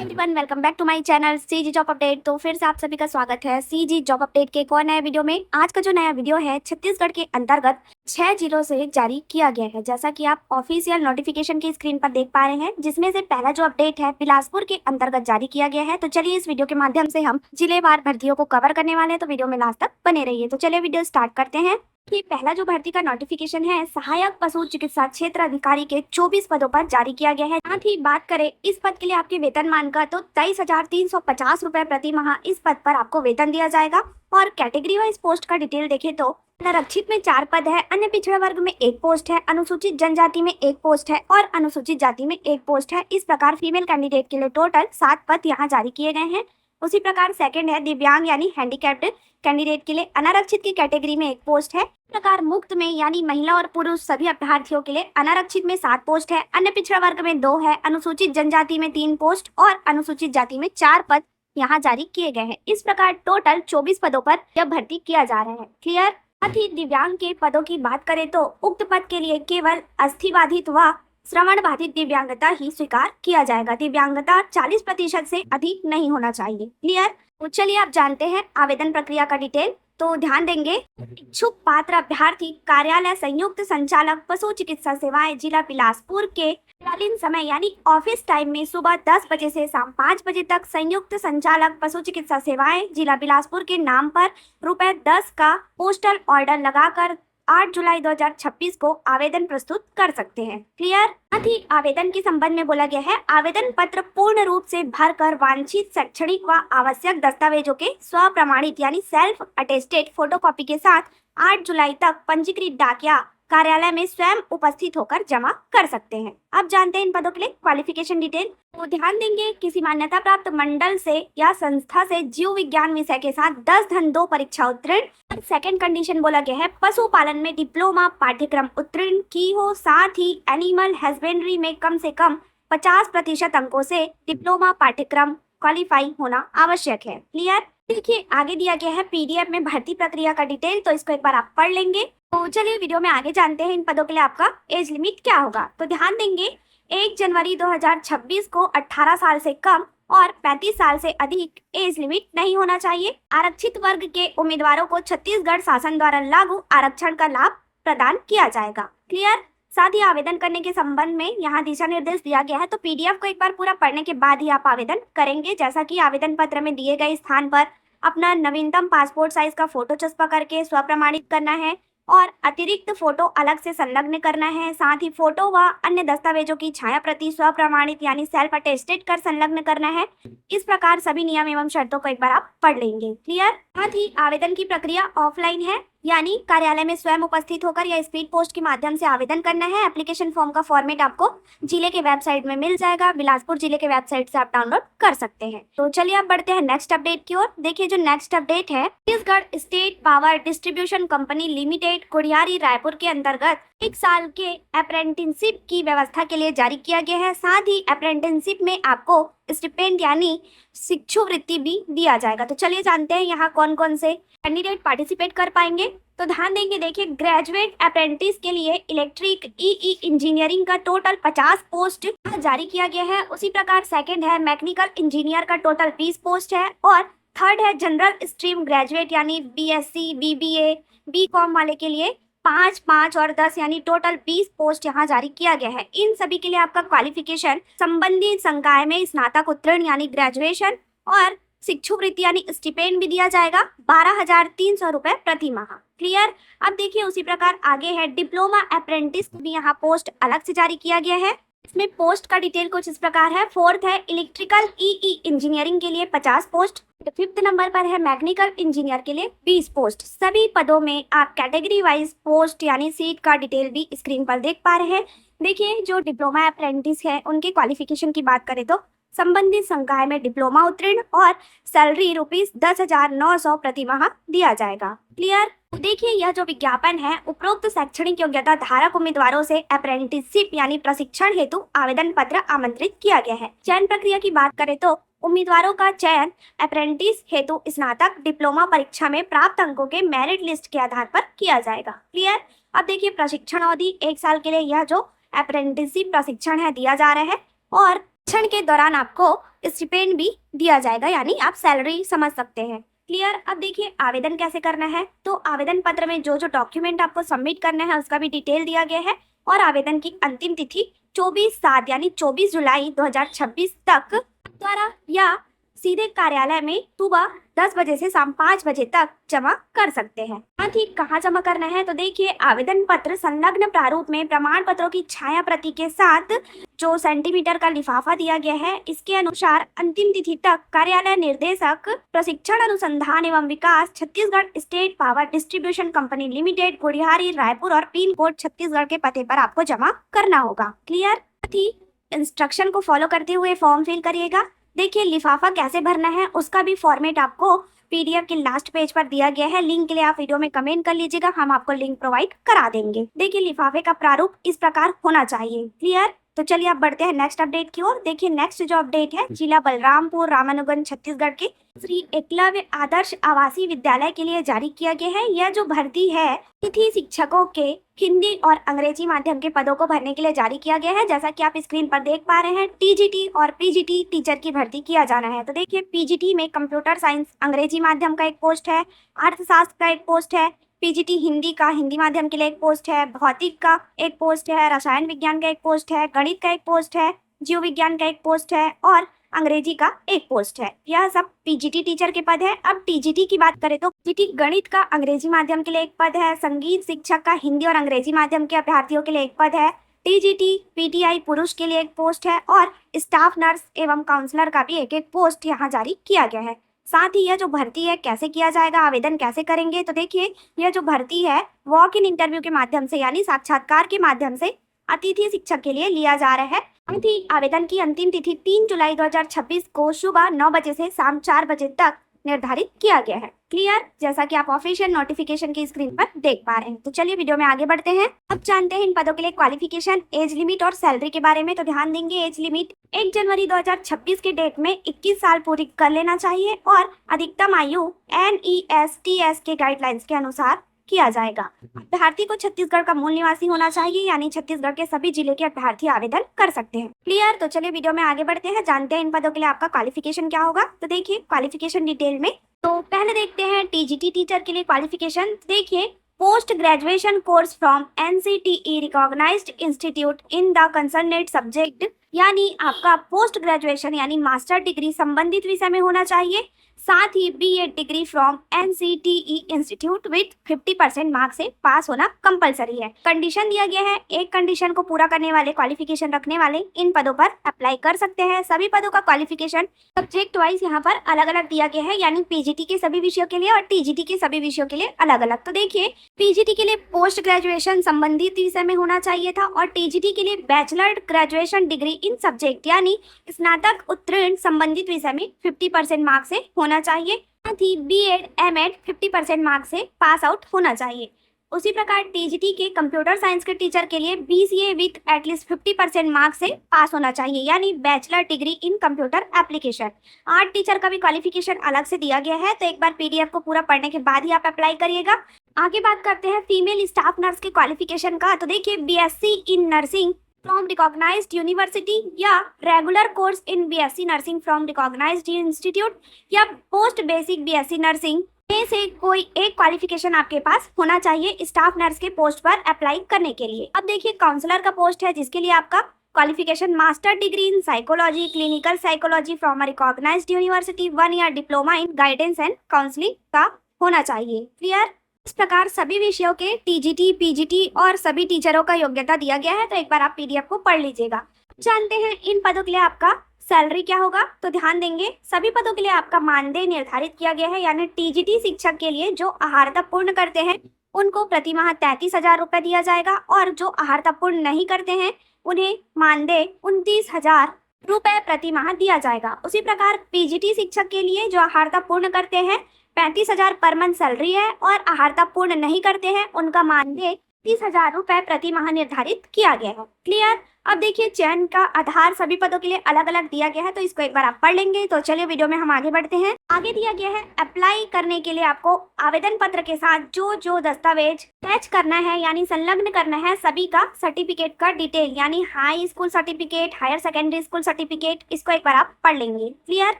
Everyone, welcome back to my channel CG job update. तो फिर से आप सभी का स्वागत है सीजी जॉब अपडेट के एक और नए वीडियो में। आज का जो नया वीडियो है छत्तीसगढ़ के अंतर्गत 6 जिलों से जारी किया गया है, जैसा कि आप ऑफिशियल नोटिफिकेशन की स्क्रीन पर देख पा रहे हैं, जिसमें से पहला जो अपडेट है बिलासपुर के अंतर्गत जारी किया गया है। तो चलिए इस वीडियो के माध्यम से हम जिलेवार भर्तियों को कवर करने वाले हैं, तो वीडियो में लास्ट तक बने रहिए। तो चलिए वीडियो स्टार्ट करते हैं। कि पहला जो भर्ती का नोटिफिकेशन है सहायक पशु चिकित्सा क्षेत्र अधिकारी के 24 पदों पर जारी किया गया है। साथ ही बात करें इस पद के लिए आपके वेतनमान का, तो 23,350 रुपए प्रति माह इस पद पर आपको वेतन दिया जाएगा। और कैटेगरी वाइज पोस्ट का डिटेल देखें तो आरक्षित में 4 पद है, अन्य पिछड़ा वर्ग में 1 पोस्ट है, अनुसूचित जनजाति में 1 पोस्ट है और अनुसूचित जाति में 1 पोस्ट है। इस प्रकार फीमेल कैंडिडेट के लिए टोटल 7 पद यहाँ जारी किए गए हैं। उसी प्रकार सेकंड है दिव्यांग यानी हैंडीकैप्ड कैंडिडेट के लिए अनारक्षित की कैटेगरी में 1 पोस्ट है। इस प्रकार मुक्त में यानी महिला और पुरुष सभी अभ्यर्थियों के लिए अनारक्षित में 7 पोस्ट है, अन्य पिछड़ा वर्ग में 2 है, अनुसूचित जनजाति में 3 पोस्ट और अनुसूचित जाति में 4 पद यहाँ जारी किए गए हैं। इस प्रकार टोटल 24 पदों पर यह भर्ती किया जा रहा है। क्लियर। साथ ही दिव्यांग के पदों की बात करें तो उक्त पद के लिए केवल अस्थिबाधित व श्रवण बाधित दिव्यांगता ही स्वीकार किया जाएगा। दिव्यांगता 40% से अधिक नहीं होना चाहिए। क्लियर। तो चलिए आप जानते हैं आवेदन प्रक्रिया का डिटेल। तो ध्यान देंगे, इच्छुक पात्र अभ्यर्थी कार्यालय संयुक्त संचालक पशु चिकित्सा सेवाएं जिला बिलासपुर के कालीन समय यानी ऑफिस टाइम में सुबह 10 बजे से शाम 5 बजे तक संयुक्त संचालक पशु चिकित्सा सेवाएं जिला बिलासपुर के नाम पर ₹10 का पोस्टल ऑर्डर लगाकर 8 जुलाई 2026 को आवेदन प्रस्तुत कर सकते हैं। क्लियर। साथ ही आवेदन के संबंध में बोला गया है, आवेदन पत्र पूर्ण रूप से भरकर वांछित शैक्षणिक व आवश्यक दस्तावेजों के स्व प्रमाणित यानी सेल्फ अटेस्टेड फोटोकॉपी के साथ 8 जुलाई तक पंजीकृत डाकिया कार्यालय में स्वयं उपस्थित होकर जमा कर सकते हैं। अब जानते हैं इन पदों के लिए क्वालिफिकेशन डिटेल। तो ध्यान देंगे, किसी मान्यता प्राप्त मंडल से या संस्था से जीव विज्ञान विषय के साथ 10-2 परीक्षा उत्तीर्ण। सेकंड कंडीशन बोला गया है, पशुपालन में डिप्लोमा पाठ्यक्रम उत्तीर्ण की हो, साथ ही एनिमल हस्बेंड्री में कम से कम 50% अंकों से डिप्लोमा पाठ्यक्रम क्वालिफाई होना आवश्यक है। क्लियर। देखिए आगे दिया गया है पीडीएफ में भर्ती प्रक्रिया का डिटेल, तो इसको एक बार आप पढ़ लेंगे। तो चलिए वीडियो में आगे जानते हैं इन पदों के लिए आपका एज लिमिट क्या होगा। तो ध्यान देंगे, 1 जनवरी 2026 को 18 साल से कम और 35 साल से अधिक एज लिमिट नहीं होना चाहिए। आरक्षित वर्ग के उम्मीदवारों को छत्तीसगढ़ शासन द्वारा लागू आरक्षण का लाभ प्रदान किया जाएगा। क्लियर। साथ ही आवेदन करने के संबंध में यहाँ दिशा निर्देश दिया गया है, तो पीडीएफ को एक बार पूरा पढ़ने के बाद ही आप आवेदन करेंगे। जैसा कि आवेदन पत्र में दिए गए स्थान पर अपना नवीनतम पासपोर्ट साइज का फोटो चस्पा करके स्वप्रमाणित करना है और अतिरिक्त फोटो अलग से संलग्न करना है। साथ ही फोटो व अन्य दस्तावेजों की छाया प्रति स्वप्रमाणित यानी सेल्फ अटेस्टेड कर संलग्न करना है। इस प्रकार सभी नियम एवं शर्तों को एक बार आप पढ़ लेंगे। क्लियर। साथ ही आवेदन की प्रक्रिया ऑफलाइन है, यानी कार्यालय में स्वयं उपस्थित होकर या स्पीड पोस्ट के माध्यम से आवेदन करना है। एप्लीकेशन फॉर्म का फॉर्मेट आपको जिले के वेबसाइट में मिल जाएगा, बिलासपुर जिले के वेबसाइट से आप डाउनलोड कर सकते हैं। तो चलिए आप बढ़ते हैं नेक्स्ट अपडेट की ओर। देखिए जो नेक्स्ट अपडेट है, Chhattisgarh state power distribution company limited Gudhiyari Raipur के अंतर्गत 1 साल के अप्रेंटिसशिप की व्यवस्था के लिए जारी किया गया है। साथ ही अप्रेंटिसशिप में आपको स्टिपेंड यानी शिक्षुवृत्ति भी दिया जाएगा। तो चलिए जानते हैं यहाँ कौन कौन से कैंडिडेट पार्टिसिपेट कर पाएंगे। तो ध्यान देंगे, देखिए ग्रेजुएट अप्रेंटिस के लिए इलेक्ट्रिक ई इंजीनियरिंग का टोटल 50 पोस्ट जारी किया गया है। उसी प्रकार सेकंड है मैकेनिकल इंजीनियर का टोटल 20 पोस्ट है और थर्ड है जनरल स्ट्रीम ग्रेजुएट यानी बीएससी बीबीए बीकॉम वाले के लिए 5, 5 और 10 यानी टोटल 20 पोस्ट यहाँ जारी किया गया है। इन सभी के लिए आपका क्वालिफिकेशन संबंधित संकाय में स्नातक उत्तीर्ण यानी ग्रेजुएशन और शिक्षुवृत्ति यानी स्टिपेंड भी दिया जाएगा 12,300 रुपए प्रति माह। क्लियर। अब देखिए उसी प्रकार आगे है डिप्लोमा अप्रेंटिस भी यहाँ पोस्ट अलग से जारी किया गया है। इसमें पोस्ट का डिटेल कुछ इस प्रकार है। फोर्थ है इलेक्ट्रिकल ई इंजीनियरिंग के लिए 50 पोस्ट। फिफ्थ नंबर पर है मैकेनिकल इंजीनियर के लिए 20 पोस्ट। सभी पदों में आप कैटेगरी वाइज पोस्ट यानी सीट का डिटेल भी स्क्रीन पर देख पा रहे हैं। देखिए जो डिप्लोमा अप्रेंटिस है उनके क्वालिफिकेशन की बात करें तो संबंधित संकाय में डिप्लोमा उत्तीर्ण और सैलरी ₹10,900 प्रति माह दिया जाएगा। क्लियर। देखिए यह जो विज्ञापन है उपरोक्त शैक्षणिक योग्यता धारक उम्मीदवारों से अप्रेंटिसशिप यानी प्रशिक्षण हेतु आवेदन पत्र आमंत्रित किया गया है। चयन प्रक्रिया की बात करें तो उम्मीदवारों का चयन अप्रेंटिस हेतु स्नातक डिप्लोमा परीक्षा में प्राप्त अंकों के मेरिट लिस्ट के आधार पर किया जाएगा। क्लियर। अब देखिए प्रशिक्षण अवधि 1 साल के लिए यह जो अप्रेंटिसशिप प्रशिक्षण है दिया जा रहा है और प्रशिक्षण के दौरान आपको स्टिपेंड भी दिया जाएगा, यानी आप सैलरी समझ सकते हैं। क्लियर। अब देखिए आवेदन कैसे करना है। तो आवेदन पत्र में जो जो डॉक्यूमेंट आपको सबमिट करना है उसका भी डिटेल दिया गया है और आवेदन की अंतिम तिथि 24/7 यानी 24 जुलाई 2026 तक द्वारा या सीधे कार्यालय में सुबह 10 बजे से शाम 5 बजे तक जमा कर सकते हैं। साथ ही कहाँ जमा करना है, तो देखिए आवेदन पत्र संलग्न प्रारूप में प्रमाण पत्रों की छाया प्रति के साथ जो सेंटीमीटर का लिफाफा दिया गया है, इसके अनुसार अंतिम तिथि तक कार्यालय निर्देशक प्रशिक्षण अनुसंधान एवं विकास Chhattisgarh state power distribution company limited Gudhiyari Raipur और पिन कोड छत्तीसगढ़ के पते पर आपको जमा करना होगा। क्लियर। साथ ही इंस्ट्रक्शन को फॉलो करते हुए फॉर्म फिल करिएगा। देखिए लिफाफा कैसे भरना है उसका भी फॉर्मेट आपको पीडीएफ के लास्ट पेज पर दिया गया है। लिंक के लिए आप वीडियो में कमेंट कर लीजिएगा, हम आपको लिंक प्रोवाइड करा देंगे। देखिए लिफाफे का प्रारूप इस प्रकार होना चाहिए। क्लियर। तो चलिए अब बढ़ते हैं नेक्स्ट अपडेट की ओर। देखिए नेक्स्ट जो अपडेट है जिला बलरामपुर रामानुजन छत्तीसगढ़ के श्री एकलव्य आदर्श आवासीय विद्यालय के लिए जारी किया गया है। यह जो भर्ती है तिथि शिक्षकों के हिंदी और अंग्रेजी माध्यम के पदों को भरने के लिए जारी किया गया है। जैसा कि आप स्क्रीन पर देख पा रहे हैं टीजीटी और पीजीटी टीचर की भर्ती किया जाना है। तो देखिए पीजीटी में कंप्यूटर साइंस अंग्रेजी माध्यम का एक पोस्ट है, अर्थशास्त्र का एक पोस्ट है, पीजीटी हिंदी का हिंदी माध्यम के लिए एक पोस्ट है, भौतिक का एक पोस्ट है, रसायन विज्ञान का एक पोस्ट है, गणित का एक पोस्ट है, जीव विज्ञान का एक पोस्ट है और अंग्रेजी का एक पोस्ट है। यह सब पीजीटी टीचर के पद है। अब टीजीटी की बात करें तो टीजीटी गणित का अंग्रेजी माध्यम के लिए एक पद है, संगीत शिक्षक का हिंदी और अंग्रेजी माध्यम के अभ्यर्थियों के लिए एक पद है, टीजीटी पीटीआई पुरुष के लिए एक पोस्ट है और स्टाफ नर्स एवं काउंसलर का भी एक एक पोस्ट यहाँ जारी किया गया है। साथ ही यह जो भर्ती है कैसे किया जाएगा, आवेदन कैसे करेंगे, तो देखिए यह जो भर्ती है वॉक इन इंटरव्यू के माध्यम से यानी साक्षात्कार के माध्यम से अतिथि शिक्षक के लिए लिया जा रहा है। साथ ही आवेदन की अंतिम तिथि 3 जुलाई 2026 को सुबह 9 बजे से शाम 4 बजे तक निर्धारित किया गया है। क्लियर। जैसा कि आप ऑफिशियल नोटिफिकेशन की स्क्रीन पर देख पा रहे हैं। तो चलिए वीडियो में आगे बढ़ते हैं। अब जानते हैं इन पदों के लिए क्वालिफिकेशन, एज लिमिट और सैलरी के बारे में। तो ध्यान देंगे एज लिमिट 1 जनवरी 2026 के डेट में 21 साल पूरी कर लेना चाहिए और अधिकतम आयु NESTS के गाइडलाइंस के अनुसार किया जाएगा। अभ्यर्थी को छत्तीसगढ़ का मूल निवासी होना चाहिए, यानी छत्तीसगढ़ के सभी जिले के अभ्यर्थी आवेदन कर सकते हैं। क्लियर। तो चलिए वीडियो में आगे बढ़ते हैं, जानते हैं इन पदों के लिए आपका क्वालिफिकेशन क्या होगा। तो देखिए क्वालिफिकेशन डिटेल में, तो पहले देखते हैं टीजीटी टीचर के लिए क्वालिफिकेशन। देखिए post graduation course from NCTE recognised institute in the concerned subject, यानी आपका पोस्ट ग्रेजुएशन यानी मास्टर डिग्री संबंधित विषय में होना चाहिए। साथ ही BEd degree from NCTE institute with 50% marks से पास होना कंपलसरी है। कंडीशन दिया गया है, एक कंडीशन को पूरा करने वाले क्वालिफिकेशन रखने वाले इन पदों पर अप्लाई कर सकते हैं। सभी पदों का क्वालिफिकेशन सब्जेक्ट वाइज यहाँ पर अलग अलग दिया गया है, यानी पीजीटी के सभी विषयों के लिए और टीजीटी के सभी विषयों के लिए अलग अलग। तो देखिए पीजीटी के लिए पोस्ट ग्रेजुएशन संबंधित विषय में होना चाहिए था और टीजीटी के लिए bachelor graduation degree in subject यानी स्नातक उत्तीर्ण संबंधित विषय में 50% मार्क्स से होना चाहिए। साथ ही BEd MEd 50% मार्क्स से पास आउट होना चाहिए। उसी प्रकार टीजीटी के कंप्यूटर साइंस के टीचर के लिए BCA विथ एटलीस्ट 50% मार्क्स से पास होना चाहिए, यानी bachelor degree in computer application. Art teacher का भी क्वालिफिकेशन अलग से दिया गया है, तो एक बार पीडीएफ को पूरा पढ़ने के बाद ही आप अप्लाई करिएगा। आगे बात करते हैं फीमेल स्टाफ नर्स के क्वालिफिकेशन का। तो देखिए BSc in nursing from recognised university या regular course in BSc nursing from recognised institute या पोस्ट बेसिक BSc नर्सिंग में से कोई एक क्वालिफिकेशन आपके पास होना चाहिए स्टाफ नर्स के पोस्ट पर अप्लाई करने के लिए। अब देखिए काउंसलर का पोस्ट है जिसके लिए आपका qualification master degree in psychology clinical psychology from a recognised university 1 year diploma in guidance and counselling का होना चाहिए। क्लियर। इस प्रकार सभी विषयों के टीजीटी पीजीटी और सभी टीचरों का योग्यता दिया गया है, तो एक बार आप पीडीएफ को पढ़ लीजिएगा। जानते हैं इन पदों के लिए आपका सैलरी क्या होगा। तो ध्यान देंगे सभी पदों के लिए आपका मानदेय निर्धारित किया गया है, यानी टीजीटी शिक्षक के लिए जो आहारता पूर्ण करते हैं उनको प्रति माह 33,000 रुपए दिया जाएगा और जो आहारता पूर्ण नहीं करते हैं उन्हें मानदेय 29,000 रुपए प्रति माह दिया जाएगा। उसी प्रकार पीजीटी शिक्षक के लिए जो आहारता पूर्ण करते हैं 35,000 पर मंथ सैलरी है और आहारता पूर्ण नहीं करते हैं उनका मानदेय 30,000 रुपए प्रति माह निर्धारित किया गया है। क्लियर। अब देखिए चयन का आधार सभी पदों के लिए अलग अलग दिया गया है, तो इसको एक बार आप पढ़ लेंगे। तो चलिए वीडियो में हम आगे बढ़ते हैं। आगे दिया गया है अप्लाई करने के लिए आपको आवेदन पत्र के साथ जो जो दस्तावेज अटैच करना है यानी संलग्न करना है, सभी का सर्टिफिकेट का डिटेल यानी high school certificate, higher secondary school certificate, इसको एक बार आप पढ़ लेंगे। क्लियर?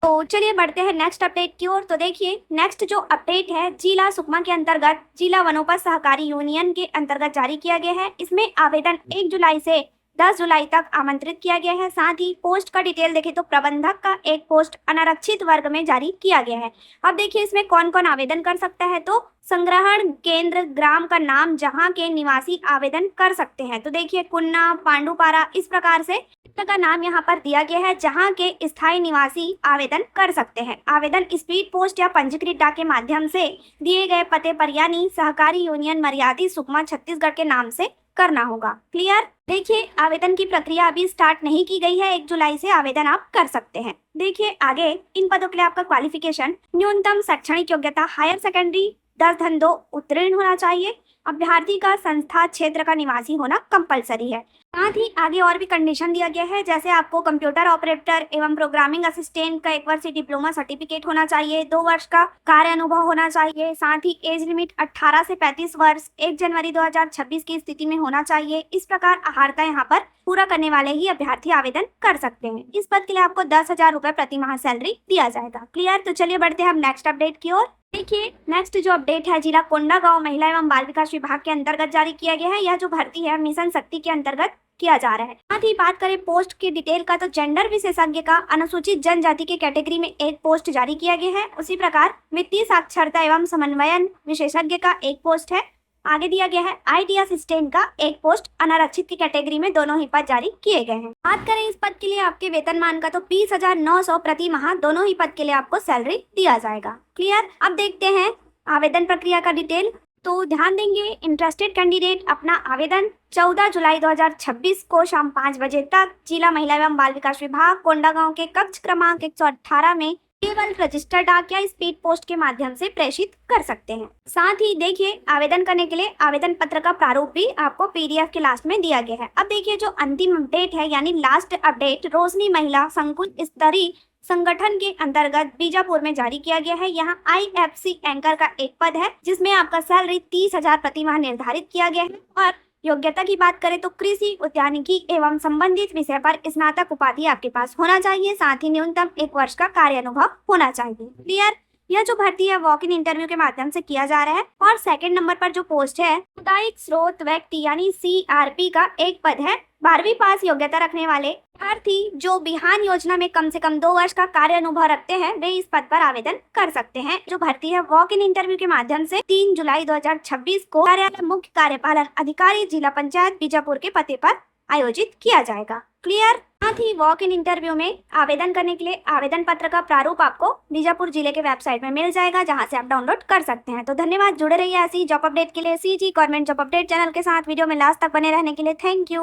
तो चलिए बढ़ते हैं नेक्स्ट अपडेट की ओर। तो देखिए नेक्स्ट जो अपडेट है जिला सुकमा के अंतर्गत जिला वनोपज सहकारी यूनियन के अंतर्गत जारी किया गया है। इसमें आवेदन 1 जुलाई से 10 जुलाई तक आमंत्रित किया गया है। साथ ही पोस्ट का डिटेल देखें तो प्रबंधक का एक पोस्ट अनारक्षित वर्ग में जारी किया गया है। अब देखिए इसमें कौन कौन आवेदन कर सकता है, तो संग्रहण केंद्र ग्राम का नाम जहां के निवासी आवेदन कर सकते हैं। तो देखिए कुन्ना, पांडुपारा, इस प्रकार से का नाम यहाँ पर दिया गया है जहां के स्थायी निवासी आवेदन कर सकते हैं। आवेदन स्पीड पोस्ट या पंजीकृत डाक के माध्यम से दिए गए पते पर यानी सहकारी यूनियन मर्यादित सुकमा छत्तीसगढ़ के नाम से करना होगा। क्लियर? देखिए आवेदन की प्रक्रिया अभी स्टार्ट नहीं की गई है, 1 जुलाई से आवेदन आप कर सकते हैं। देखिए आगे इन पदों के लिए आपका क्वालिफिकेशन न्यूनतम शैक्षणिक योग्यता हायर सेकेंडरी 10-2 उत्तीर्ण होना चाहिए। अभ्यर्थी का संस्था क्षेत्र का निवासी होना कंपलसरी है। साथ ही आगे और भी कंडीशन दिया गया है, जैसे आपको कंप्यूटर ऑपरेटर एवं प्रोग्रामिंग असिस्टेंट का 1 वर्ष से डिप्लोमा सर्टिफिकेट होना चाहिए, 2 वर्ष का कार्य अनुभव होना चाहिए। साथ ही एज लिमिट 18 से 35 वर्ष 1 जनवरी 2026 की स्थिति में होना चाहिए। इस प्रकार आहारता यहाँ पर पूरा करने वाले ही अभ्यर्थी आवेदन कर सकते हैं। इस पद के लिए आपको 10,000 रुपए प्रति माह सैलरी दिया जाएगा। क्लियर? तो चलिए बढ़ते हैं हम नेक्स्ट अपडेट की ओर। देखिए नेक्स्ट जो अपडेट है जिला कोंडागांव महिला एवं बाल विकास विभाग के अंतर्गत जारी किया गया है। यह जो भर्ती है मिशन शक्ति के अंतर्गत किया जा रहा है। साथ ही बात करें पोस्ट की डिटेल का, तो जेंडर विशेषज्ञ का अनुसूचित जनजाति के कैटेगरी में 1 पोस्ट जारी किया गया है। उसी प्रकार वित्तीय साक्षरता एवं समन्वयन विशेषज्ञ का 1 पोस्ट है। आगे दिया गया है IT असिस्टेंट का 1 पोस्ट अनारक्षित की कैटेगरी में, दोनों ही पद जारी किए गए हैं। बात करें इस पद के लिए आपके वेतनमान का, तो 20,900 प्रति माह दोनों ही पद के लिए आपको सैलरी दिया जाएगा। क्लियर? अब देखते हैं आवेदन प्रक्रिया का डिटेल। तो ध्यान देंगे इंटरेस्टेड कैंडिडेट अपना आवेदन 14 जुलाई 2026 को शाम 5 बजे तक जिला महिला एवं बाल विकास विभाग कोंडागांव के कक्ष क्रमांक 118 में केवल रजिस्टर डाक या स्पीड पोस्ट के माध्यम से प्रेषित कर सकते हैं। साथ ही देखिए आवेदन करने के लिए आवेदन पत्र का प्रारूप भी आपको PDF के लास्ट में दिया गया है। अब देखिए जो अंतिम अपडेट है यानी लास्ट अपडेट रोशनी महिला संकुल स्तरीय संगठन के अंतर्गत बीजापुर में जारी किया गया है। यहाँ IFC एंकर का 1 पद है जिसमें आपका सैलरी 30,000 प्रति माह निर्धारित किया गया है। और योग्यता की बात करें तो कृषि उद्यानिकी एवं संबंधित विषय पर स्नातक उपाधि आपके पास होना चाहिए। साथ ही न्यूनतम 1 वर्ष का कार्य अनुभव होना चाहिए। क्लियर? यह जो भर्ती है वॉक इन इंटरव्यू के माध्यम से किया जा रहा है। और सेकंड नंबर पर जो पोस्ट है सामुदायिक स्रोत व्यक्ति यानी CRP का 1 पद है। 12वीं पास योग्यता रखने वाले अभ्यर्थी जो बिहान योजना में कम से कम 2 वर्ष का कार्य अनुभव रखते हैं वे इस पद पर आवेदन कर सकते हैं। जो भर्ती है वॉक इन इंटरव्यू के माध्यम से 3 जुलाई 2026 को कार्यालय मुख्य कार्यपालन अधिकारी जिला पंचायत बीजापुर के पते पर आयोजित किया जाएगा। क्लियर? साथ ही वॉक इन इंटरव्यू में आवेदन करने के लिए आवेदन पत्र का प्रारूप आपको बीजापुर जिले के वेबसाइट में मिल जाएगा जहां से आप डाउनलोड कर सकते हैं। तो धन्यवाद, जुड़े रहिए ऐसी जॉब अपडेट के लिए CG government job update channel के साथ। वीडियो में लास्ट तक बने रहने के लिए थैंक यू।